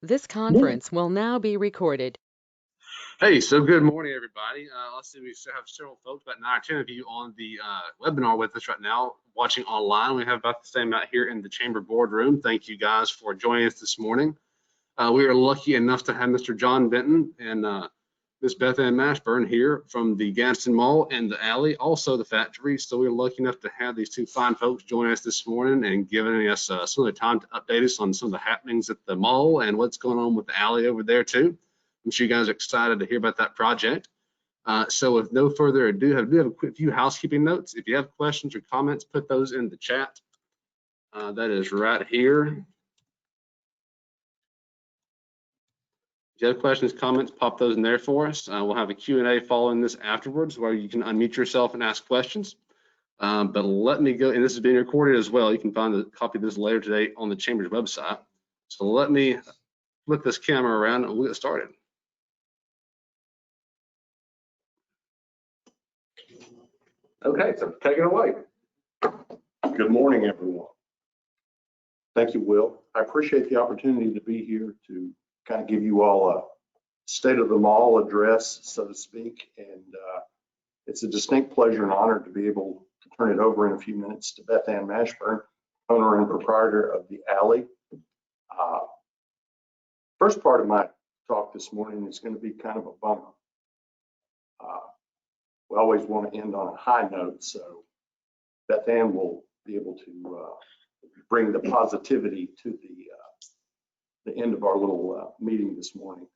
This conference will now be recorded. Hey, so good morning, everybody. Let's see, we still have several folks, about 9 or 10 of you on the webinar with us right now, watching online. We have about the same amount here in the chamber boardroom. Thank you guys for joining us this morning. We are lucky enough to have Mr. John Benton and Ms. Bethanne Mashburn here from the Gadsden Mall and the Alley, also the factory. So we're lucky enough to have these two fine folks join us this morning and giving us some of the time to update us on some of the happenings at the mall and what's going on with the alley over there too. I'm sure you guys are excited to hear about that project. So with no further ado, I do have a quick few housekeeping notes. If you have questions or comments, put those in the chat. That is right here. If you have questions, comments, pop those in there for us. We'll have a Q&A following this afterwards where you can unmute yourself and ask questions. But let me go, and this is being recorded as well. You can find a copy of this later today on the Chamber's website. So let me flip this camera around and we'll get started. Okay, so take it away. Good morning, everyone. Thank you, Will. I appreciate the opportunity to be here to kind of give you all a state of the mall address, so to speak. And it's a distinct pleasure and honor to be able to turn it over in a few minutes to Bethanne Mashburn, owner and proprietor of the Alley. First part of my talk this morning is going to be kind of a bummer. We always want to end on a high note, so Bethanne will be able to bring the positivity to the end of our little meeting this morning.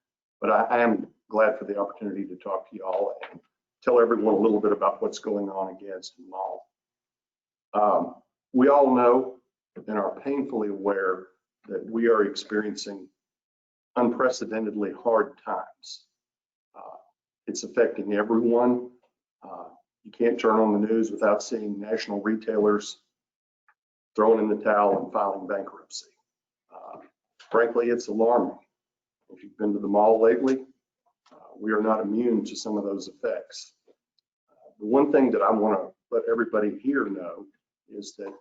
But I am glad for the opportunity to talk to y'all and tell everyone a little bit about what's going on at Gadsden Mall. We all know and are painfully aware that we are experiencing unprecedentedly hard times. It's affecting everyone. You can't turn on the news without seeing national retailers throwing in the towel and filing bankruptcy. Frankly, it's alarming. If you've been to the mall lately, we are not immune to some of those effects. The one thing that I want to let everybody here know is that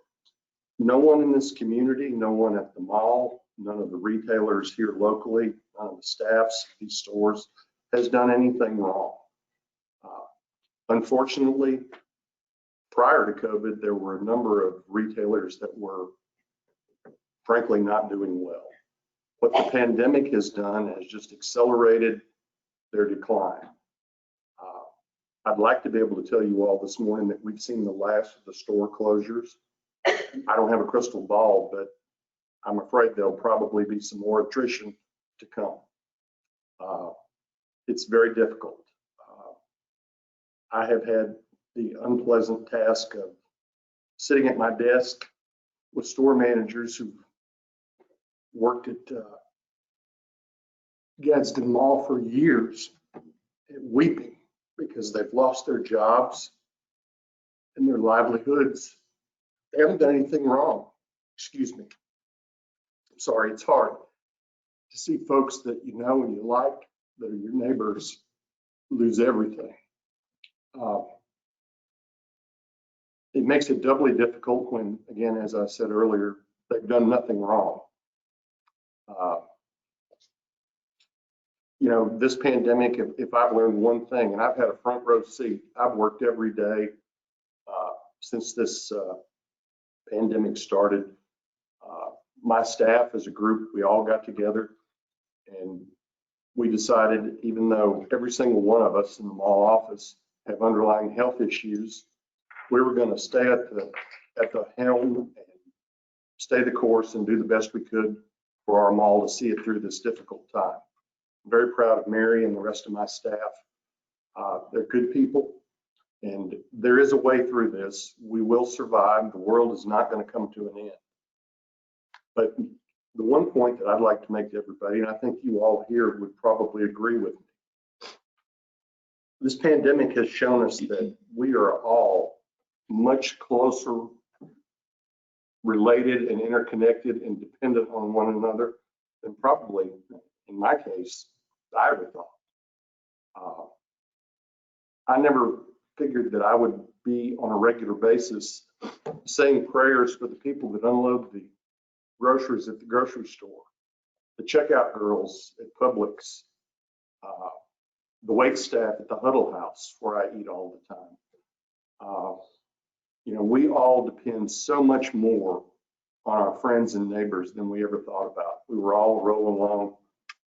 no one in this community, no one at the mall, none of the retailers here locally, none of the staffs at these stores has done anything wrong. Unfortunately, prior to COVID, there were a number of retailers that were frankly not doing well. What the pandemic has done has just accelerated their decline. I'd like to be able to tell you all this morning that we've seen the last of the store closures. I don't have a crystal ball, but I'm afraid there'll probably be some more attrition to come. It's very difficult. I have had the unpleasant task of sitting at my desk with store managers who've worked at Gadsden Mall for years, weeping because they've lost their jobs and their livelihoods. They haven't done anything wrong. Excuse me. I'm sorry, it's hard to see folks that you know and you like, that are your neighbors, lose everything. It makes it doubly difficult when, again, as I said earlier, they've done nothing wrong. You know, this pandemic, if I've learned one thing, and I've had a front row seat, I've worked every day since this pandemic started. My staff as a group, we all got together and we decided, even though every single one of us in the mall office have underlying health issues, we were going to stay at the helm and stay the course and do the best we could for our mall to see it through this difficult time. I'm very proud of Mary and the rest of my staff. They're good people, and there is a way through this. We will survive. The world is not going to come to an end. But the one point that I'd like to make to everybody, and I think you all here would probably agree with me, this pandemic has shown us that we are all much closer related and interconnected and dependent on one another than probably, in my case, I ever thought. I never figured that I would be on a regular basis saying prayers for the people that unload the groceries at the grocery store. the checkout girls at Publix, the wait staff at the Huddle House where I eat all the time. You know, we all depend so much more on our friends and neighbors than we ever thought about. We were all rolling along,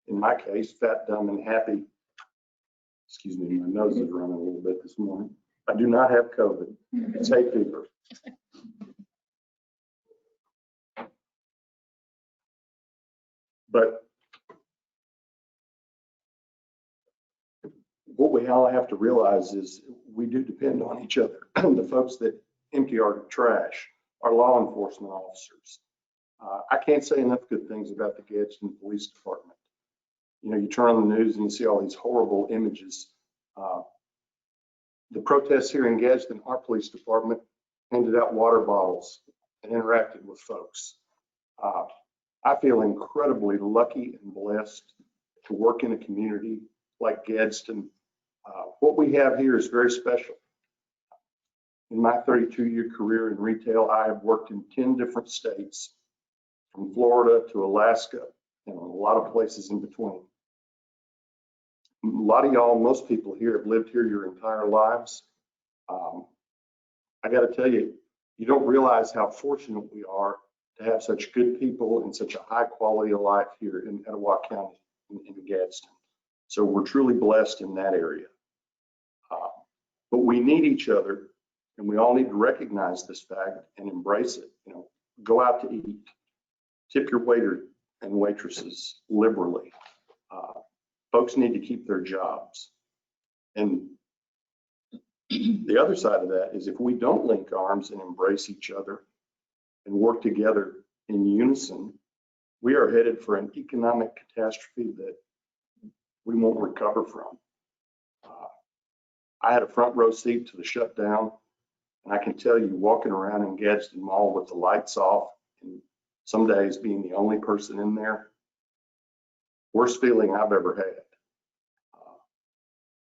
in my case, fat, dumb, and happy. Excuse me, my nose is running a little bit this morning. I do not have COVID. It's hay fever. But what we all have to realize is we do depend on each other. The folks that empty our trash, our law enforcement officers. I can't say enough good things about the Gadsden Police Department. You know, you turn on the news and you see all these horrible images. The protests here in Gadsden, our police department handed out water bottles and interacted with folks. I feel incredibly lucky and blessed to work in a community like Gadsden. What we have here is very special. In my 32-year career in retail, I have worked in 10 different states, from Florida to Alaska, and a lot of places in between. A lot of y'all, most people here have lived here your entire lives. I got to tell you, you don't realize how fortunate we are to have such good people and such a high quality of life here in Etowah County, in Gadsden. So we're truly blessed in that area. But we need each other, and we all need to recognize this fact and embrace it. You know, go out to eat, tip your waiter and waitresses liberally. Folks need to keep their jobs. And the other side of that is if we don't link arms and embrace each other and work together in unison, we are headed for an economic catastrophe that we won't recover from. I had a front row seat to the shutdown, and I can tell you, walking around in Gadsden Mall with the lights off, and some days being the only person in there, worst feeling I've ever had.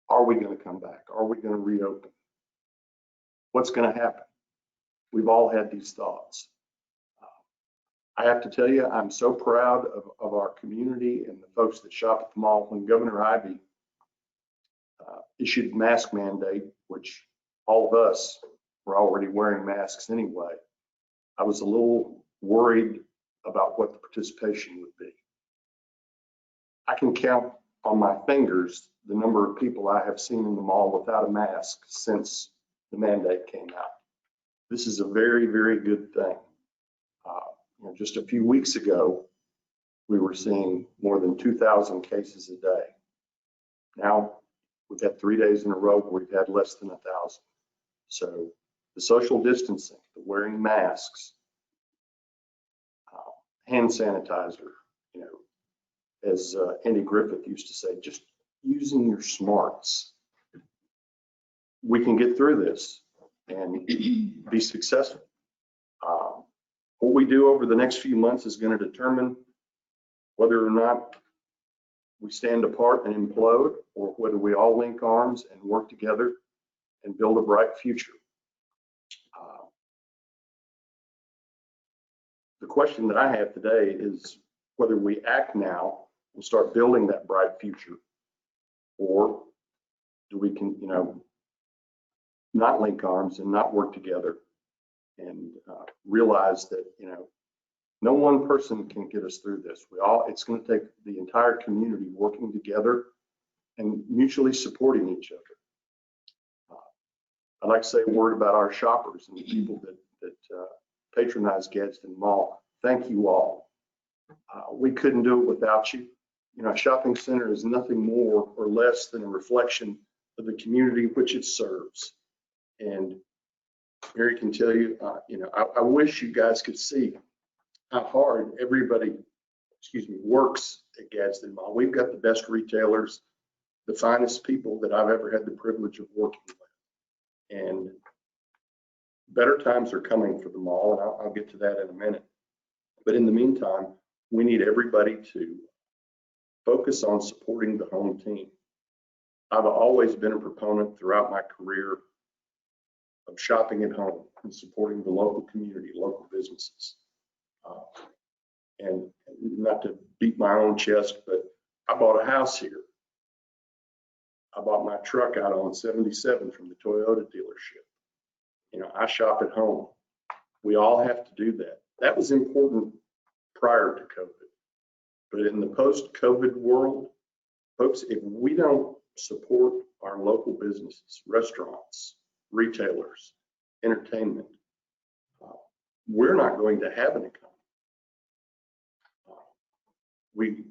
Are we going to come back? Are we going to reopen? What's going to happen? We've all had these thoughts. I have to tell you, I'm so proud of our community and the folks that shop at the mall. When Governor Ivey issued mask mandate, which all of us were already wearing masks anyway, I was a little worried about what the participation would be. I can count on my fingers the number of people I have seen in the mall without a mask since the mandate came out. This is a very, very good thing. You know, just a few weeks ago, we were seeing more than 2,000 cases a day. Now, we've had 3 days in a row where we've had less than 1,000. So the social distancing, the wearing masks, hand sanitizer, you know, as Andy Griffith used to say, just using your smarts. We can get through this and be successful. What we do over the next few months is going to determine whether or not we stand apart and implode, or whether we all link arms and work together and build a bright future. The question that I have today is whether we act now and start building that bright future, or do we can, you know, not link arms and not work together and realize that, you know, no one person can get us through this. It's going to take the entire community working together and mutually supporting each other. I'd like to say a word about our shoppers and the people that patronize Gadsden Mall. Thank you all. We couldn't do it without you. You know, a shopping center is nothing more or less than a reflection of the community which it serves. And Mary can tell you, you know, I wish you guys could see how hard everybody, works at Gadsden Mall. We've got the best retailers, the finest people that I've ever had the privilege of working with. And better times are coming for the mall, and I'll get to that in a minute. But in the meantime, we need everybody to focus on supporting the home team. I've always been a proponent throughout my career of shopping at home and supporting the local community, local businesses. And not to beat my own chest, but I bought a house here. I bought my truck out on 77 from the Toyota dealership. You know, I shop at home. We all have to do that. That was important prior to COVID. But in the post-COVID world, folks, if we don't support our local businesses, restaurants, retailers, entertainment, we're not going to have an economy.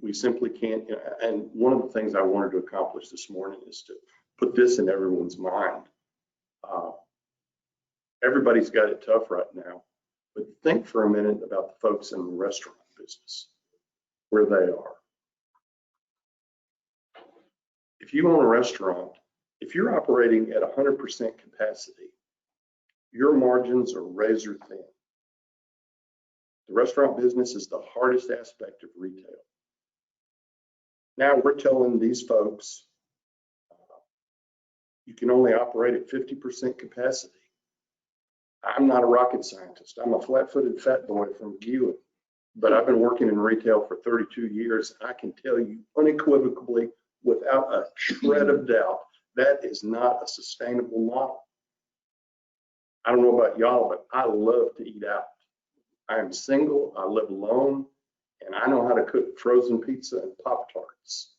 We simply can't. And one of the things I wanted to accomplish this morning is to put this in everyone's mind. Everybody's got it tough right now, but think for a minute about the folks in the restaurant business, where they are. If you own a restaurant, if you're operating at 100% capacity, your margins are razor thin. The restaurant business is the hardest aspect of retail. Now we're telling these folks, you can only operate at 50% capacity. I'm not a rocket scientist. I'm a flat-footed fat boy from Gewick, but I've been working in retail for 32 years. I can tell you unequivocally, without a shred of doubt, that is not a sustainable model. I don't know about y'all, but I love to eat out. I am single, I live alone, and I know how to cook frozen pizza and Pop-Tarts.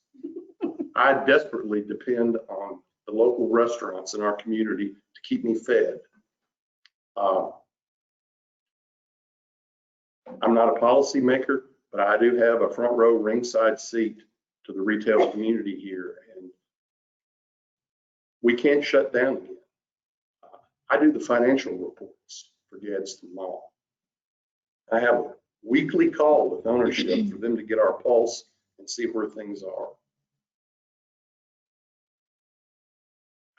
I desperately depend on the local restaurants in our community to keep me fed. I'm not a policymaker, but I do have a front row ringside seat to the retail community here, and we can't shut down again. I do the financial reports for Gadsden Mall. I have a weekly call with ownership for them to get our pulse and see where things are.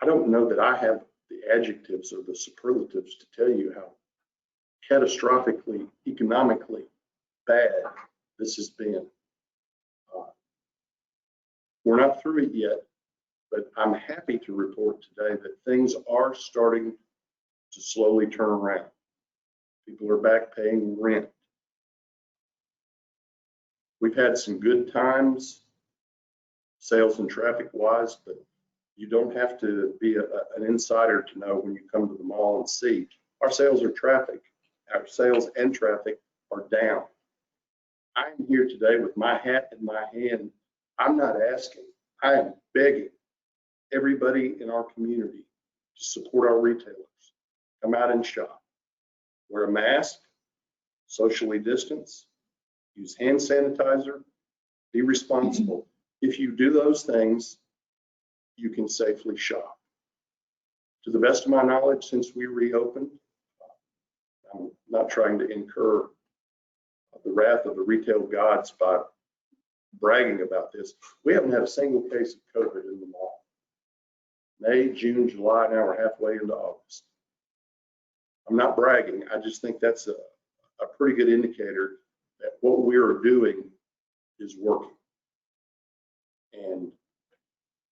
I don't know that I have the adjectives or the superlatives to tell you how catastrophically, economically bad this has been. We're not through it yet, but I'm happy to report today that things are starting to slowly turn around. People are back paying rent. We've had some good times, sales and traffic wise, but you don't have to be an insider to know when you come to the mall and see our sales and traffic are down. I'm here today with my hat in my hand. I'm not asking, I am begging everybody in our community to support our retailers. Come out and shop. Wear a mask, socially distance, use hand sanitizer, be responsible. If you do those things, you can safely shop. To the best of my knowledge, since we reopened, I'm not trying to incur the wrath of the retail gods by bragging about this. We haven't had a single case of COVID in the mall. May, June, July, now we're halfway into August. I'm not bragging. I just think that's a pretty good indicator that what we are doing is working. And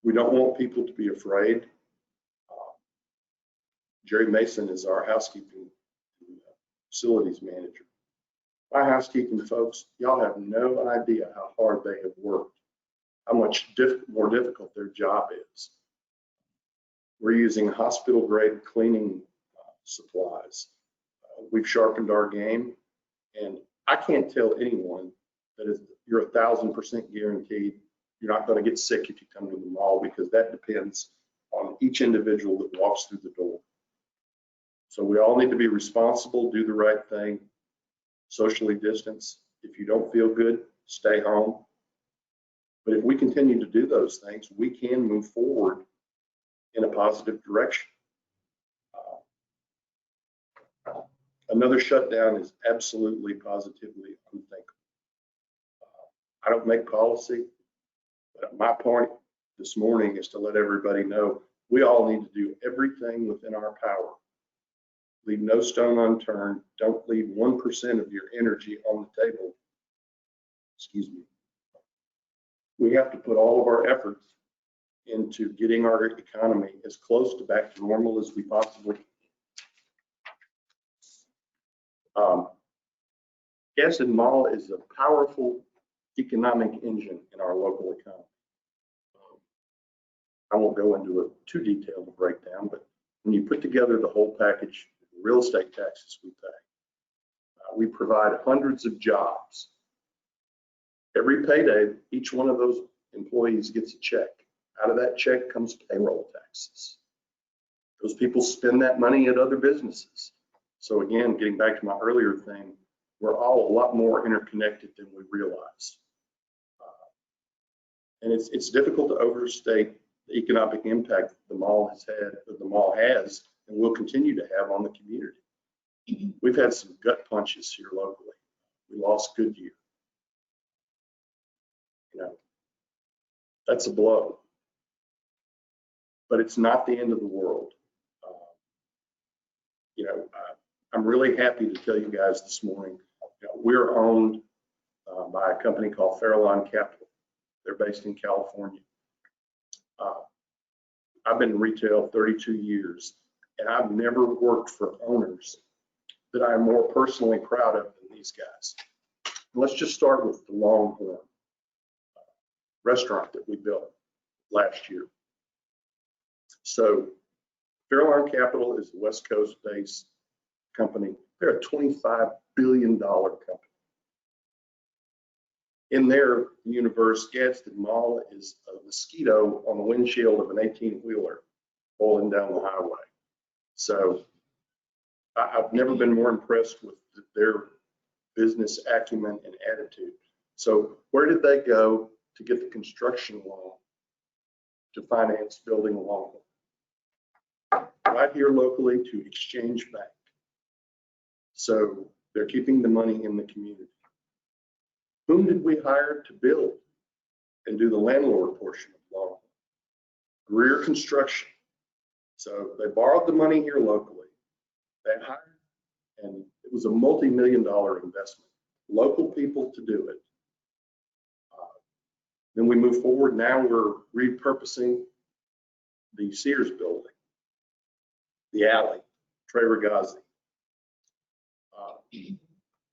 we don't want people to be afraid. Jerry Mason is our housekeeping facilities manager. My housekeeping folks, y'all have no idea how hard they have worked, how much more difficult their job is. We're using hospital grade cleaning supplies. We've sharpened our game, and I can't tell anyone that if you're 1,000% guaranteed you're not going to get sick if you come to the mall, because that depends on each individual that walks through the door. So we all need to be responsible, do the right thing, socially distance. If you don't feel good, stay home. But if we continue to do those things, we can move forward in a positive direction. Another shutdown is absolutely, positively unthinkable. I don't make policy, but my point this morning is to let everybody know we all need to do everything within our power. Leave no stone unturned. Don't leave 1% of your energy on the table. Excuse me. We have to put all of our efforts into getting our economy as close to back to normal as we possibly can. Gadsden Mall is a powerful economic engine in our local economy. I won't go into a too detailed breakdown, but when you put together the whole package, the real estate taxes we provide hundreds of jobs. Every payday, each one of those employees gets a check. Out of that check comes payroll taxes. Those people spend that money at other businesses. So again, getting back to my earlier thing, we're all a lot more interconnected than we realize. And it's difficult to overstate the economic impact that the mall has had, that the mall has, and will continue to have on the community. We've had some gut punches here locally. We lost Goodyear. You know, that's a blow. But it's not the end of the world. I'm really happy to tell you guys this morning, we're owned by a company called Fairlawn Capital. They're based in California. I've been in retail 32 years, and I've never worked for owners that I'm more personally proud of than these guys. Let's just start with the Longhorn restaurant that we built last year. So Fairlawn Capital is a West Coast based company. They're a $25 billion company. In their universe, Gadsden Mall is a mosquito on the windshield of an 18-wheeler rolling down the highway. So I've never been more impressed with their business acumen and attitude. So where did they go to get the construction loan to finance building a Longhorn? Right here locally to Exchange Bank. So they're keeping the money in the community. Whom did we hire to build and do the landlord portion of Longhorn? Greer Construction. So they borrowed the money here locally. They hired, and it was a multi-million-dollar investment. Local people to do it. Then we move forward. Now we're repurposing the Sears building, the alley, Trey Regazi.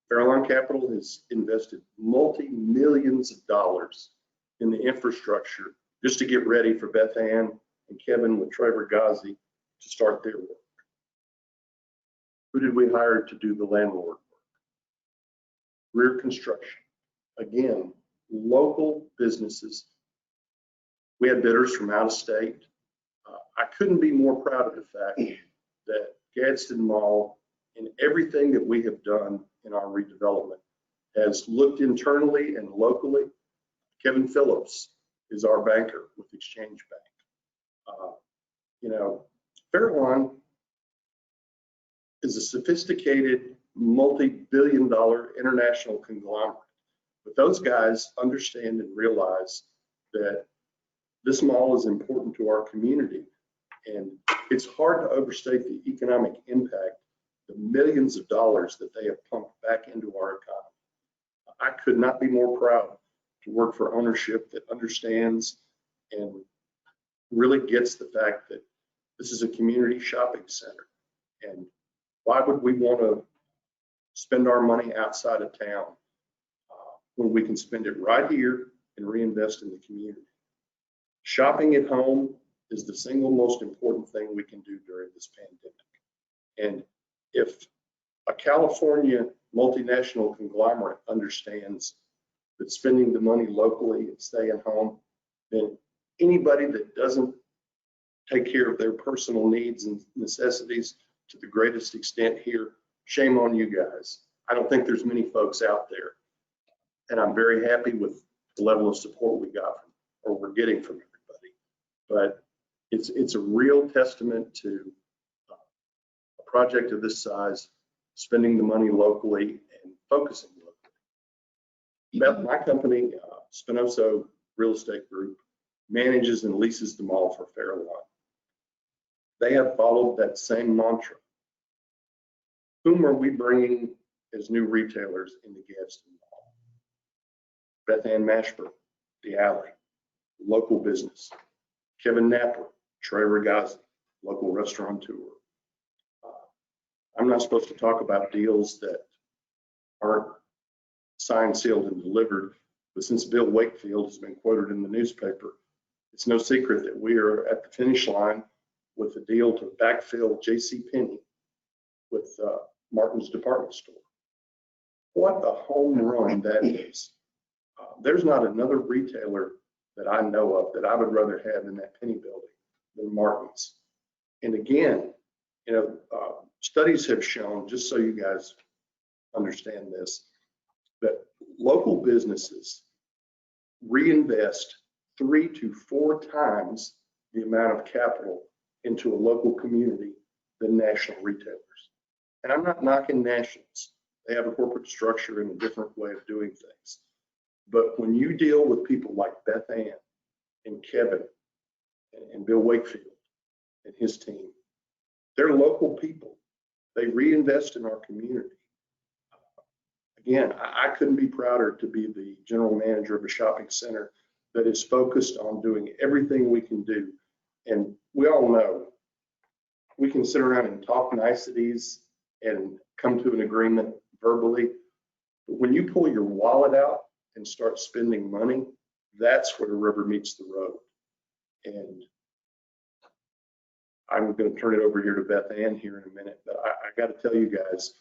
Fairlawn Capital has invested multi-millions of dollars in the infrastructure just to get ready for Bethanne and Kevin with Trey Regazi to start their work. Who did we hire to do the landlord work? Greer Construction. Again, local businesses. We had bidders from out of state. I couldn't be more proud of the fact that Gadsden Mall, in everything that we have done in our redevelopment, has looked internally and locally. Kevin Phillips is our banker with Exchange Bank. Fairlawn is a sophisticated, multi-billion-dollar international conglomerate. But those guys understand and realize that this mall is important to our community. And it's hard to overstate the economic impact, the millions of dollars that they have pumped back into our economy. I could not be more proud to work for ownership that understands and really gets the fact that this is a community shopping center. And why would we want to spend our money outside of town when we can spend it right here and reinvest in the community? Shopping at home is the single most important thing we can do during this pandemic. And if a California multinational conglomerate understands that spending the money locally and staying home, then anybody that doesn't take care of their personal needs and necessities to the greatest extent here, shame on you guys. I don't think there's many folks out there. And I'm very happy with the level of support we got from, or we're getting from everybody. But it's a real testament to a project of this size, spending the money locally and focusing locally. My company, Spinoso Real Estate Group, manages and leases the mall for Fairlawn. They have followed that same mantra. Whom are we bringing as new retailers in the Gadsden Mall? Bethanne Mashburn, the alley, local business. Kevin Napper, Trey Regazi, local restaurateur. I'm not supposed to talk about deals that aren't signed, sealed, and delivered. But since Bill Wakefield has been quoted in the newspaper, it's no secret that we are at the finish line with a deal to backfill J.C. Penney with Martin's department store. What a home run that is. There's not another retailer that I know of that I would rather have in that Penney building than Martin's. And again, studies have shown, just so you guys understand this, that local businesses reinvest 3 to 4 times the amount of capital into a local community than national retailers. And I'm not knocking nationals. They have a corporate structure and a different way of doing things. But when you deal with people like Bethanne and Kevin and Bill Wakefield and his team, they're local people. They reinvest in our community. Again, I couldn't be prouder to be the general manager of a shopping center that is focused on doing everything we can do. And we all know we can sit around and talk niceties and come to an agreement verbally. But when you pull your wallet out and start spending money, that's where the rubber meets the road. And I'm going to turn it over here to Bethanne here in a minute, but I got to tell you guys,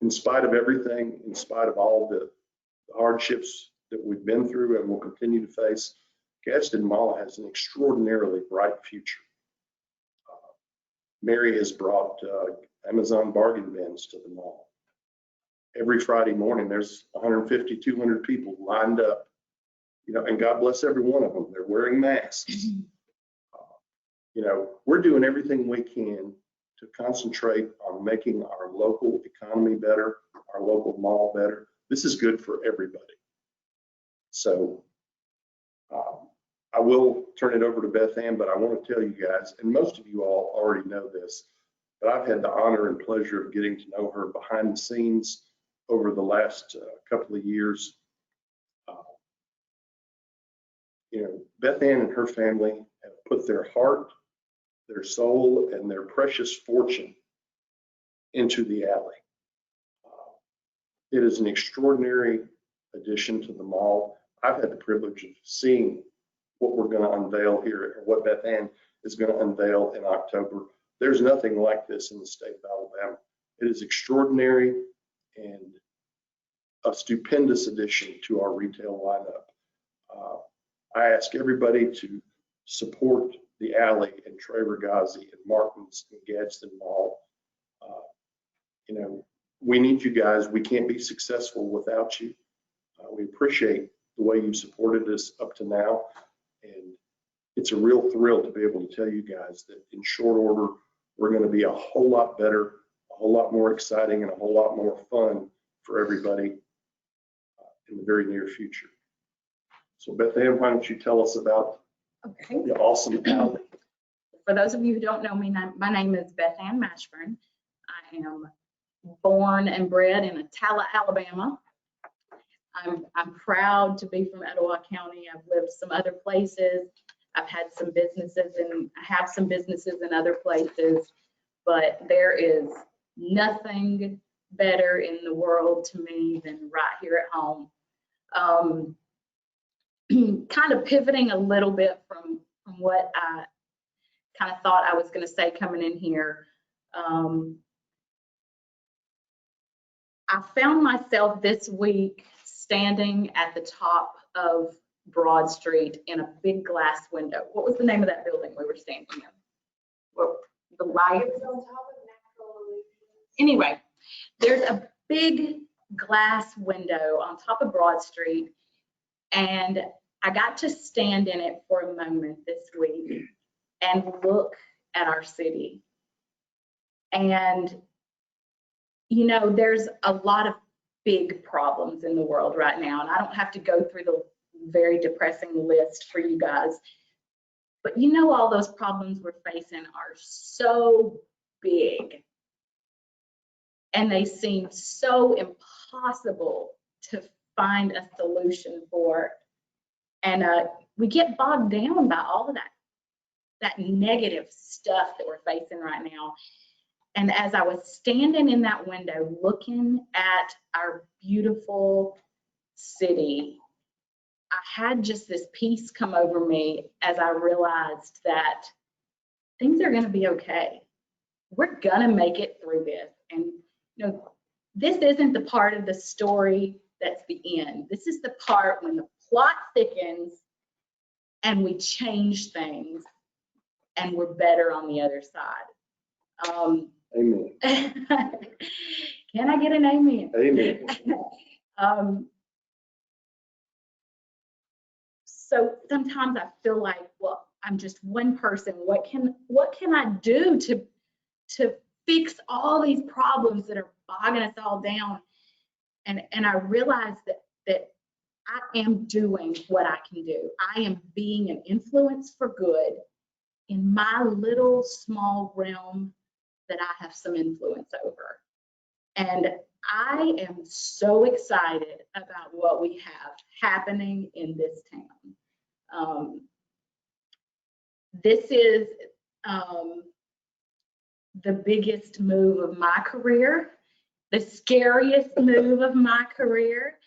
in spite of everything, in spite of all the hardships that we've been through and will continue to face, Gadsden Mall has an extraordinarily bright future. Mary has brought Amazon bargain bins to the mall. Every Friday morning, there's 150, 200 people lined up, and God bless every one of them. They're wearing masks. We're doing everything we can to concentrate on making our local economy better, our local mall better. This is good for everybody. So I will turn it over to Bethanne, but I want to tell you guys, and most of you all already know this, but I've had the honor and pleasure of getting to know her behind the scenes over the last couple of years. Bethanne and her family have put their heart, their soul, and their precious fortune into the alley. It is an extraordinary addition to the mall. I've had the privilege of seeing what we're going to unveil here, or what Bethanne is going to unveil in October. There's nothing like this in the state of Alabama. It is extraordinary and a stupendous addition to our retail lineup. I ask everybody to support the alley and Trey Regazi and Martin's and Gadsden Mall. We need you guys. We can't be successful without you. We appreciate the way you supported us up to now. And it's a real thrill to be able to tell you guys that in short order, we're going to be a whole lot better, a whole lot more exciting, and a whole lot more fun for everybody in the very near future. So Bethanne, why don't you tell us about the awesome alley? For those of you who don't know me, my name is Bethanne Mashburn. I am born and bred in Attala, Alabama. I'm proud to be from Etowah County. I've lived some other places. I've had some businesses, and I have some businesses in other places, but there is nothing better in the world to me than right here at home. Kind of pivoting a little bit from what I kind of thought I was going to say coming in here. I found myself this week standing at the top of Broad Street in a big glass window. What was the name of that building we were standing in? Well, the lights on top of Natural Illusions. Anyway, there's a big glass window on top of Broad Street, and I got to stand in it for a moment this week and look at our city. And there's a lot of big problems in the world right now, and I don't have to go through the very depressing list for you guys, but all those problems we're facing are so big, and they seem so impossible to find a solution for, and we get bogged down by all of that negative stuff that we're facing right now. And as I was standing in that window looking at our beautiful city, I had just this peace come over me as I realized that things are going to be okay. We're going to make it through this. And, you know, this isn't the part of the story that's the end. This is the part when the plot thickens and we change things and we're better on the other side. Amen. Can I get an amen? Amen. So sometimes I feel like, well, I'm just one person. What can I do to fix all these problems that are bogging us all down? And I realize that I am doing what I can do. I am being an influence for good in my little small realm that I have some influence over. And I am so excited about what we have happening in this town. This is the biggest move of my career, the scariest move of my career.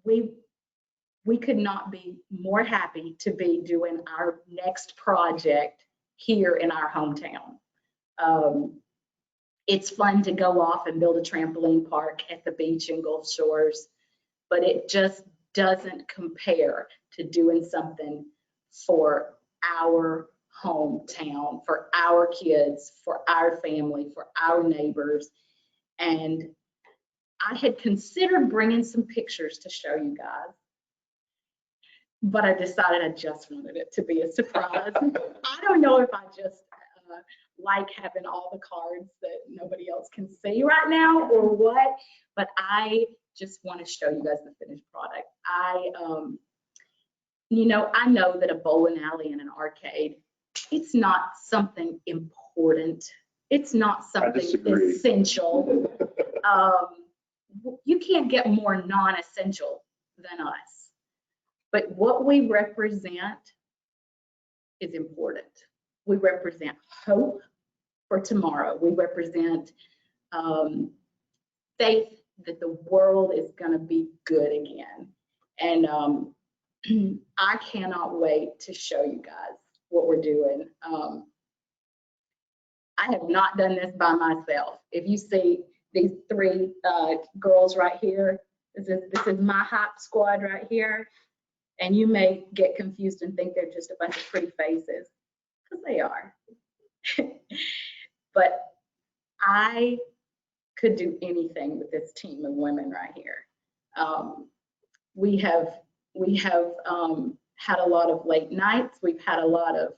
We could not be more happy to be doing our next project here in our hometown. It's fun to go off and build a trampoline park at the beach in Gulf Shores, but it just doesn't compare to doing something for our hometown, for our kids, for our family, for our neighbors. And I had considered bringing some pictures to show you guys, but I decided I just wanted it to be a surprise. I don't know if I just like having all the cards that nobody else can see right now or what, but I just want to show you guys the finished product. You know, I know that a bowling alley and an arcade, it's not something important. It's not something essential. You can't get more non-essential than us. But what we represent is important. We represent hope for tomorrow. We represent faith that the world is going to be good again. And I cannot wait to show you guys what we're doing. I have not done this by myself. If you see these three girls right here, this is my hop squad right here. And you may get confused and think they're just a bunch of pretty faces, because they are. But I could do anything with this team of women right here. We have had a lot of late nights. We've had a lot of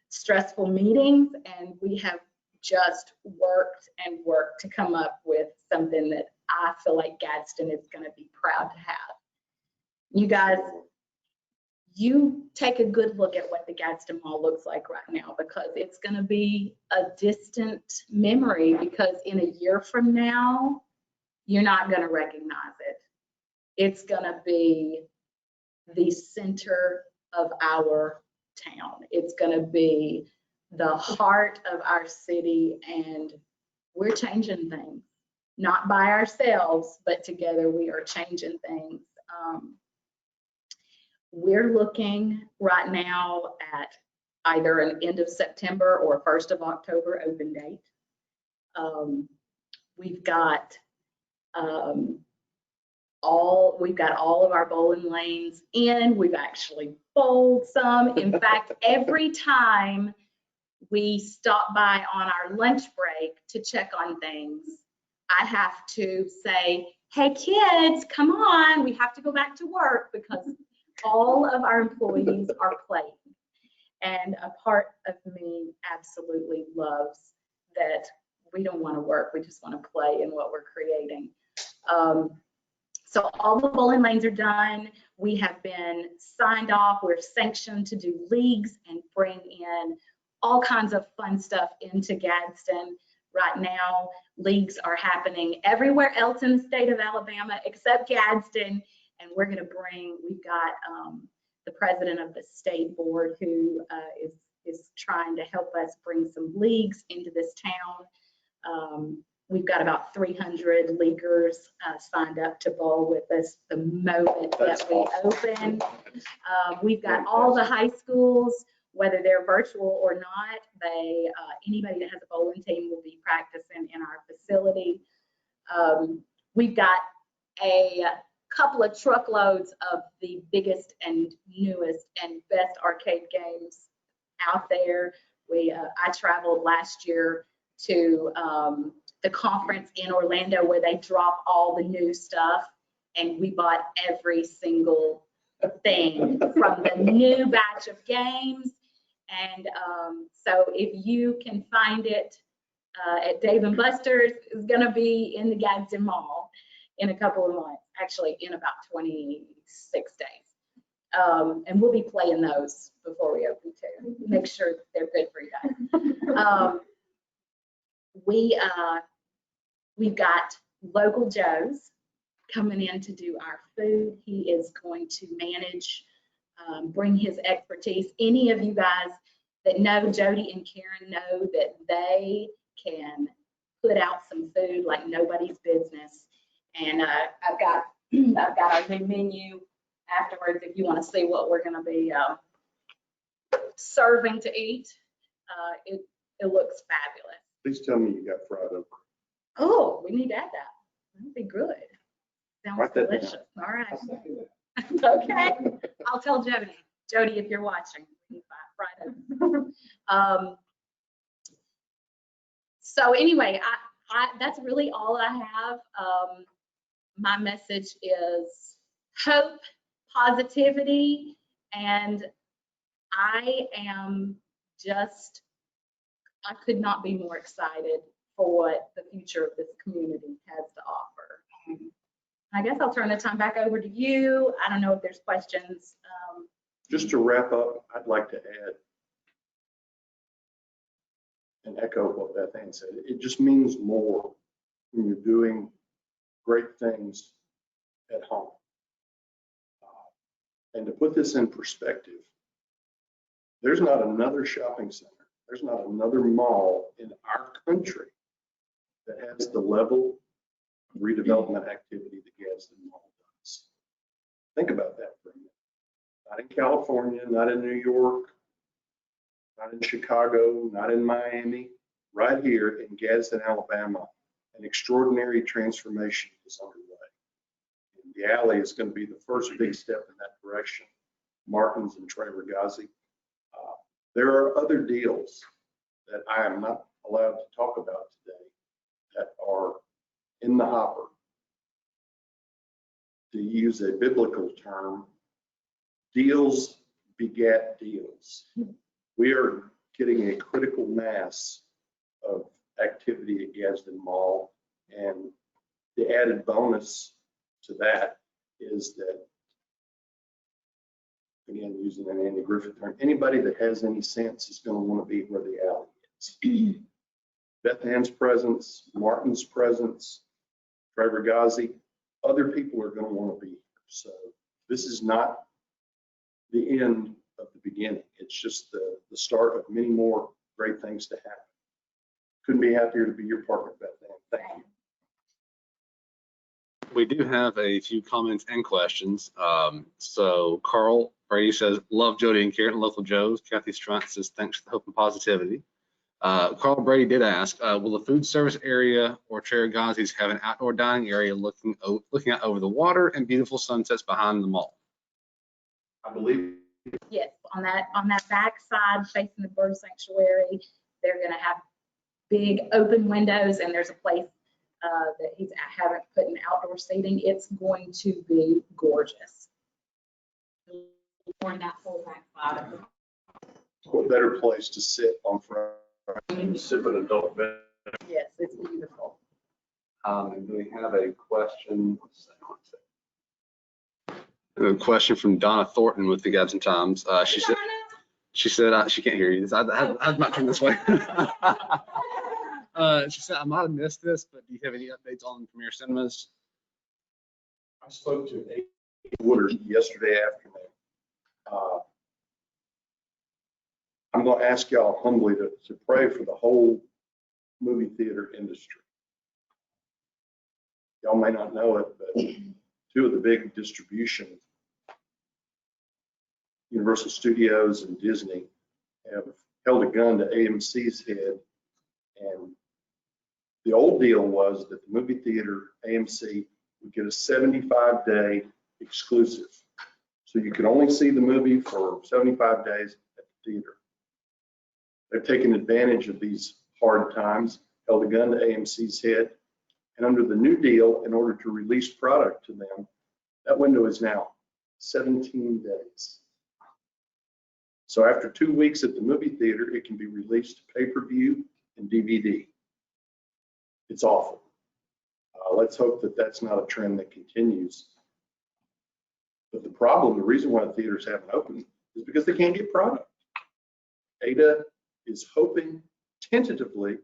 stressful meetings, and we have just worked and worked to come up with something that I feel like Gadsden is going to be proud to have. You guys, you take a good look at what the Gadsden Mall looks like right now, because it's going to be a distant memory, because in a year from now, you're not going to recognize it. It's going to be the center of our town. It's going to be the heart of our city, and we're changing things, not by ourselves, but together we are changing things. We're looking right now at either an end of September or 1st of October open date. We've got all of our bowling lanes in. We've actually bowled some. In fact, every time we stop by on our lunch break to check on things, I have to say, hey kids, come on, we have to go back to work, because all of our employees are playing. And a part of me absolutely loves that we don't want to work, we just want to play in what we're creating. So all the bowling lanes are done. We have been signed off. We're sanctioned to do leagues and bring in all kinds of fun stuff into Gadsden. Right now, leagues are happening everywhere else in the state of Alabama except Gadsden. And we've got the president of the state board who is trying to help us bring some leagues into this town. We've got about 300 leaguers signed up to bowl with us the moment that we open. We've got all the high schools, whether they're virtual or not. Anybody that has a bowling team will be practicing in our facility. We've got a couple of truckloads of the biggest and newest and best arcade games out there. I traveled last year to the conference in Orlando where they drop all the new stuff, and we bought every single thing from the new batch of games. And so if you can find it at Dave & Buster's, it's going to be in the Gadsden Mall in a couple of months, actually in about 26 days. And we'll be playing those before we open too. Make sure they're good for you guys. We've got Local Joe's coming in to do our food. He is going to manage, bring his expertise. Any of you guys that know Jody and Karen know that they can put out some food like nobody's business. And I've got our new menu afterwards if you want to see what we're going to be serving to eat. It looks fabulous. Please tell me you got fried okra. Oh, we need to add that. That'd be good. Sounds Write that down. delicious. All right. Okay. I'll tell Jody. Jody, if you're watching, we need fried okra. So anyway, that's really all I have. My message is hope, positivity, and I could not be more excited for what the future of this community has to offer. I guess I'll turn the time back over to you. I don't know if there's questions. Just to wrap up, I'd like to add and echo what Bethanne said. It just means more when you're doing great things at home. And to put this in perspective, there's not another shopping center, there's not another mall in our country that has the level of redevelopment activity that Gadsden Mall does. Think about that for a minute. Not in California, not in New York, not in Chicago, not in Miami, right here in Gadsden, Alabama, an extraordinary transformation is underway. And the alley is going to be the first big step in that direction. Martin's and Trey Regazi. There are other deals that I am not allowed to talk about today that are in the hopper. To use a biblical term, deals beget deals. We are getting a critical mass of activity at Gadsden Mall, and the added bonus to that is that, again, using an Andy Griffith term, anybody that has any sense is going to want to be where the alley is. Bethanne's presence, Martin's presence, Trevor Gazi, other people are going to want to be here. So this is not the end of the beginning. It's just the start of many more great things to happen. Couldn't be happier to be your partner, Bethanne. Thank you. We do have a few comments and questions. So Carl Brady says, love Jody and Karen, Local Joe's. Kathy Strunt says, thanks for the hope and positivity. Carl Brady did ask, will the food service area or Cheragazi's have an outdoor dining area looking out over the water and beautiful sunsets behind the mall? I believe. Yes, on that back side facing the bird sanctuary, they're going to have big open windows, and there's a place that I haven't put in outdoor seating. It's going to be gorgeous. On that whole back side. What better place to sit on Friday and sip an adult beverage? Yes, it's beautiful. And we have a question. A question from Donna Thornton with the Gadsden Times. She said she can't hear you. I'm not turning this way. She said, I might have missed this, but do you have any updates on Premier Cinemas? I spoke to Woodard yesterday afternoon. I'm going to ask y'all humbly to pray for the whole movie theater industry. Y'all may not know it, but two of the big distribution, Universal Studios and Disney, have held a gun to AMC's head. And the old deal was that the movie theater, AMC, would get a 75-day exclusive. So you could only see the movie for 75 days at the theater. They've taken advantage of these hard times, held a gun to AMC's head, and under the new deal, in order to release product to them, that window is now 17 days. So after 2 weeks at the movie theater, it can be released to pay-per-view and DVD. It's awful. Let's hope that that's not a trend that continues. But the problem, the reason why the theaters haven't opened is because they can't get product. Ada is hoping tentatively,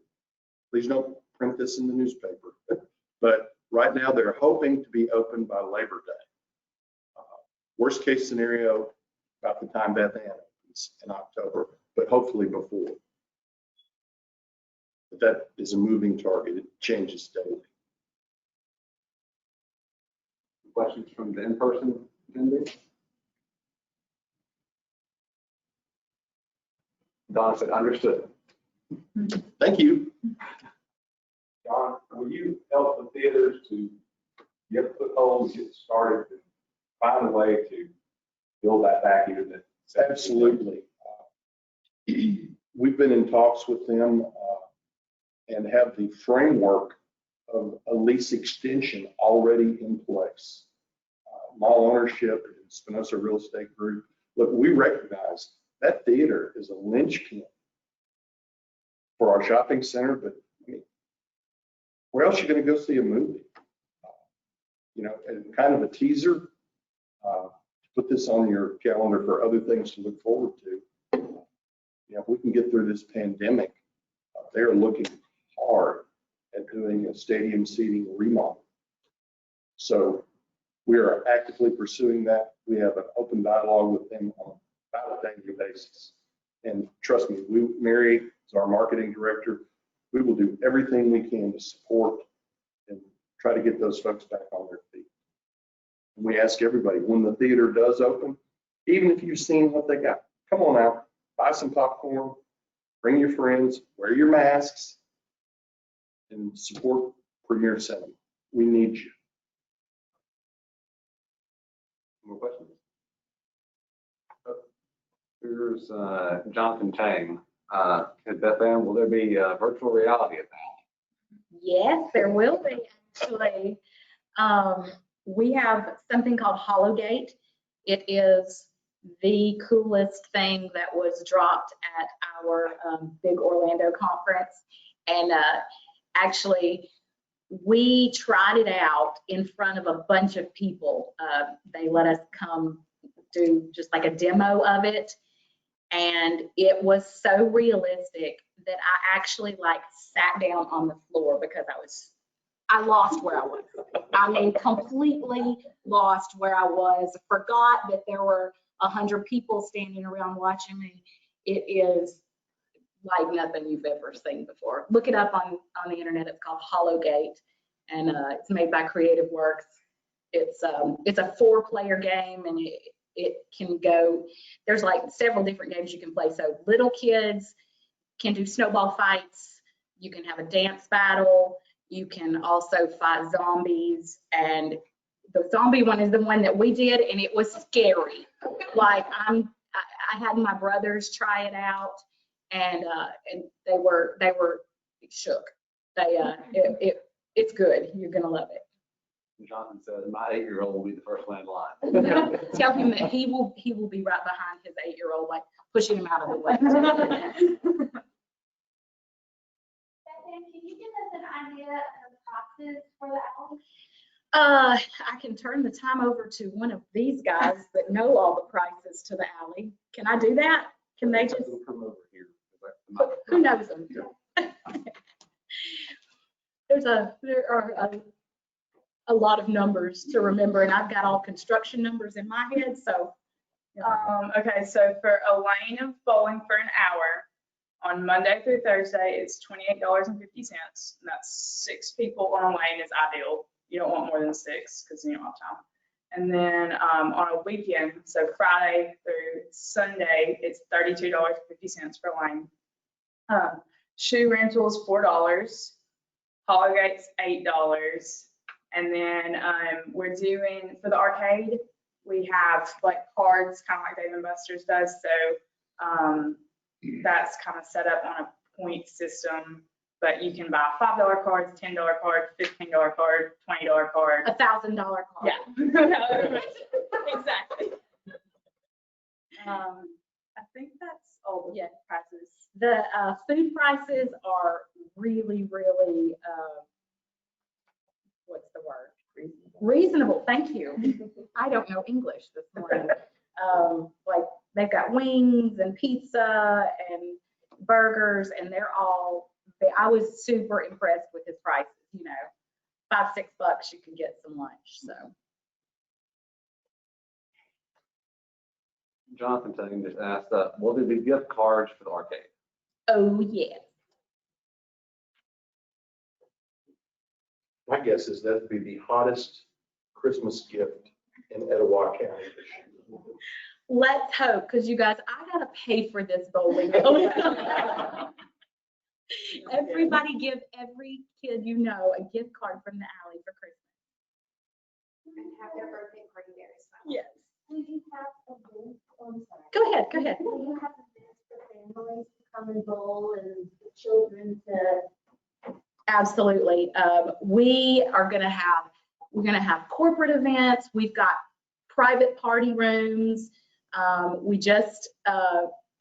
please don't print this in the newspaper, but right now they're hoping to be open by Labor Day. Worst case scenario, about the time Bethanne opens in October, but hopefully before. But that is a moving target. It changes daily. Questions from the in-person attendees? Don said, understood. Thank you. John, will you help the theaters to get footholds, get started, and find a way to build that back into the? Absolutely. We've been in talks with them and have the framework of a lease extension already in place. Mall ownership and Spinoza Real Estate Group. Look, we recognize that theater is a linchpin for our shopping center, but I mean, where else are you going to go see a movie? You know, and kind of a teaser, put this on your calendar for other things to look forward to. You know, if we can get through this pandemic, they're looking hard at doing a stadium seating remodel. So we are actively pursuing that. We have an open dialogue with them on about a daily basis. And trust me, Mary is our marketing director. We will do everything we can to support and try to get those folks back on their feet. And we ask everybody, when the theater does open, even if you've seen what they got, come on out, buy some popcorn, bring your friends, wear your masks, and support Premier Cinema. We need you. More questions? Here's Jonathan Tang. Bethanne, will there be virtual reality at that? Yes, there will be actually. We have something called Hologate. It is the coolest thing that was dropped at our big Orlando conference. And actually, we tried it out in front of a bunch of people. They let us come do just like a demo of it. And it was so realistic that I actually like sat down on the floor because I lost where I was. I mean, completely lost where I was. Forgot that there were 100 people standing around watching me. It is like nothing you've ever seen before. Look it up on the internet. It's called Hologate, and it's made by Creative Works. It's a 4-player game, and it can go. There's like several different games you can play. So little kids can do snowball fights. You can have a dance battle. You can also fight zombies, and the zombie one is the one that we did, and it was scary. Like I had my brothers try it out, and they were shook. It's good. You're gonna love it. Jonathan said, my 8-year-old will be the first one in line. Tell him that he will be right behind his 8-year-old, like pushing him out of the way. Bethanne, can you give us an idea of the prices for the alley? I can turn the time over to one of these guys that know all the prices to the alley. Can I do that? Can they just? Come over here. Who knows them? There are a lot of numbers to remember, and I've got all construction numbers in my head, so Okay, so for a lane of bowling for an hour, on Monday through Thursday, it's $28.50. And that's 6 people on a lane is ideal. You don't want more than 6 because you don't have time. And then on a weekend, so Friday through Sunday, it's $32.50 per lane. Shoe rentals, $4. Hollygate's $8. And then we're doing, for the arcade, we have like cards, kind of like Dave & Buster's does. So that's kind of set up on a point system, but you can buy $5 cards, $10 card, $15 card, $20 card. $1,000 card. Yeah. Exactly. I think that's all the prices. The food prices are really, really, what's the word? Reasonable. Thank you. I don't know English this morning. Like they've got wings and pizza and burgers, and they're all, I was super impressed with his prices. You know, $5-6 you can get some lunch. So. Jonathan Tang just asked, will there be gift cards for the arcade? Oh, yes. My guess is that'd be the hottest Christmas gift in Etowah County this year. Let's hope, because you guys, I gotta pay for this bowling. Everybody give every kid you know a gift card from the alley for Christmas. And have their birthday party there as well. Yes. Do you have events? Oh, I'm sorry. Go ahead, go ahead. Do you have events for families to come and bowl and the children to? Absolutely. We're gonna have corporate events. We've got private party rooms. We just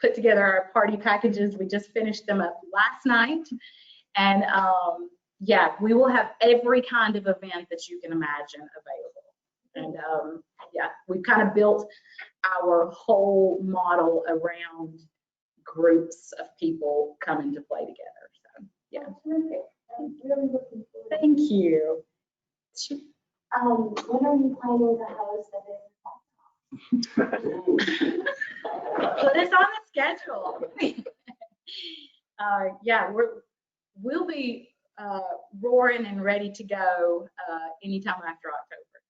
put together our party packages. We just finished them up last night. And yeah, we will have every kind of event that you can imagine available. And yeah, we've kind of built our whole model around groups of people coming to play together. So yeah. Terrific. I'm really looking forward. Thank you. When are you planning to host the Put us on the schedule. Yeah, we'll be roaring and ready to go anytime after October.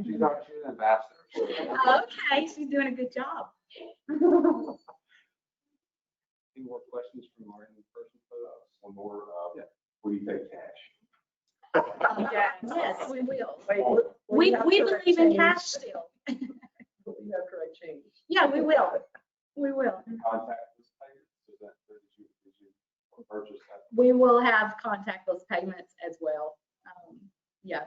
She's our ambassador. Okay, she's doing a good job. Any more questions from our in-person folks? One more, will you take cash? Yes, we will. Wait, We have believe correct in change. cash still. But we have correct change. Yeah, we will. We will. Contactless payments, is that, or did you purchase that? We will have contactless payments as well. Yeah.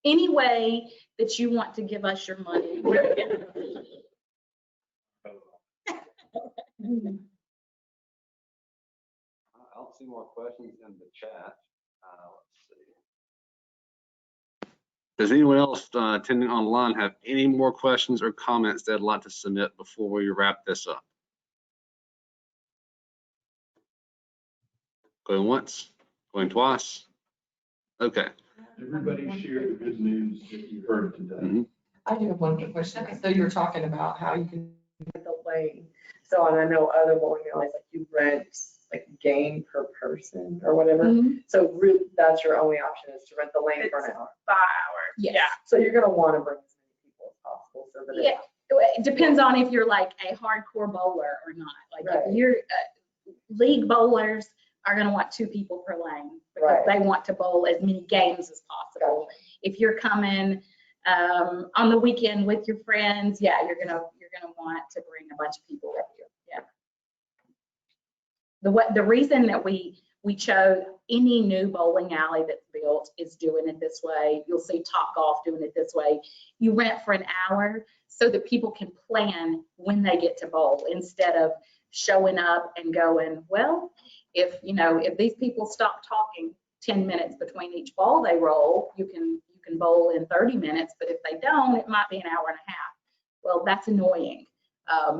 Any way that you want to give us your money. I don't see more questions in the chat. Let's see. Does anyone else attending online have any more questions or comments they'd like to submit before we wrap this up? Going once, going twice. Okay. Everybody share the good news that you heard today. I do have one quick question. So you were talking about how you can rent the lane. So, and I know other bowling alleys, like you rent like game per person or whatever. Mhm. So really, that's your only option is to rent the lane for an It's hour. 5 hours. Yes. Yeah. So you're gonna want to bring as many people as possible so that Yeah, it depends on if you're like a hardcore bowler or not. Like Right. if you're league bowlers are going to want 2 people per lane because Right. they want to bowl as many games as possible. If you're coming on the weekend with your friends, yeah, you're gonna want to bring a bunch of people with you. Yeah. The reason that we chose any new bowling alley that's built is doing it this way. You'll see Top Golf doing it this way. You rent for an hour so that people can plan when they get to bowl instead of showing up and going, well, if these people stop talking 10 minutes between each ball they roll, you can bowl in 30 minutes, but if they don't, it might be an hour and a half. Well, that's annoying.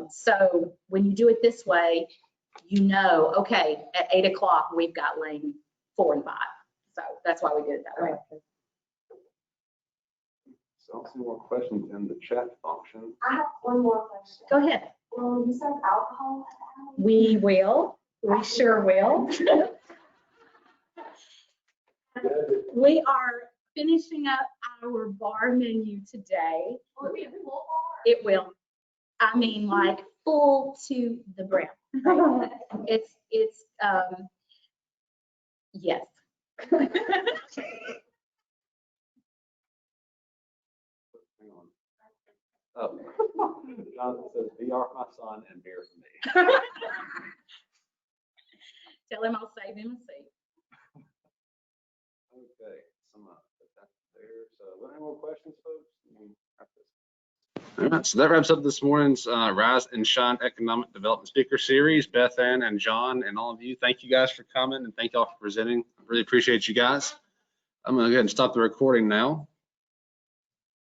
So when you do it this way, okay, at 8 o'clock, we've got lane 4 and 5. So that's why we did it that way. So I don't see more questions in the chat function. I have one more question. Go ahead. Will you serve alcohol at the alley? We will. We sure will. We are finishing up our bar menu today. Will it be a full bar? It will. I mean, like full to the brim. It's, yes. Hang on. Oh, Jonathan says, VR for my son and beer for me. Tell him I'll save him a seat. Okay, put that there. So, any more questions, folks? All right, so that wraps up this morning's Rise and Shine Economic Development Speaker Series. Bethanne and John and all of you, thank you guys for coming and thank y'all for presenting. I really appreciate you guys. I'm gonna go ahead and stop the recording now.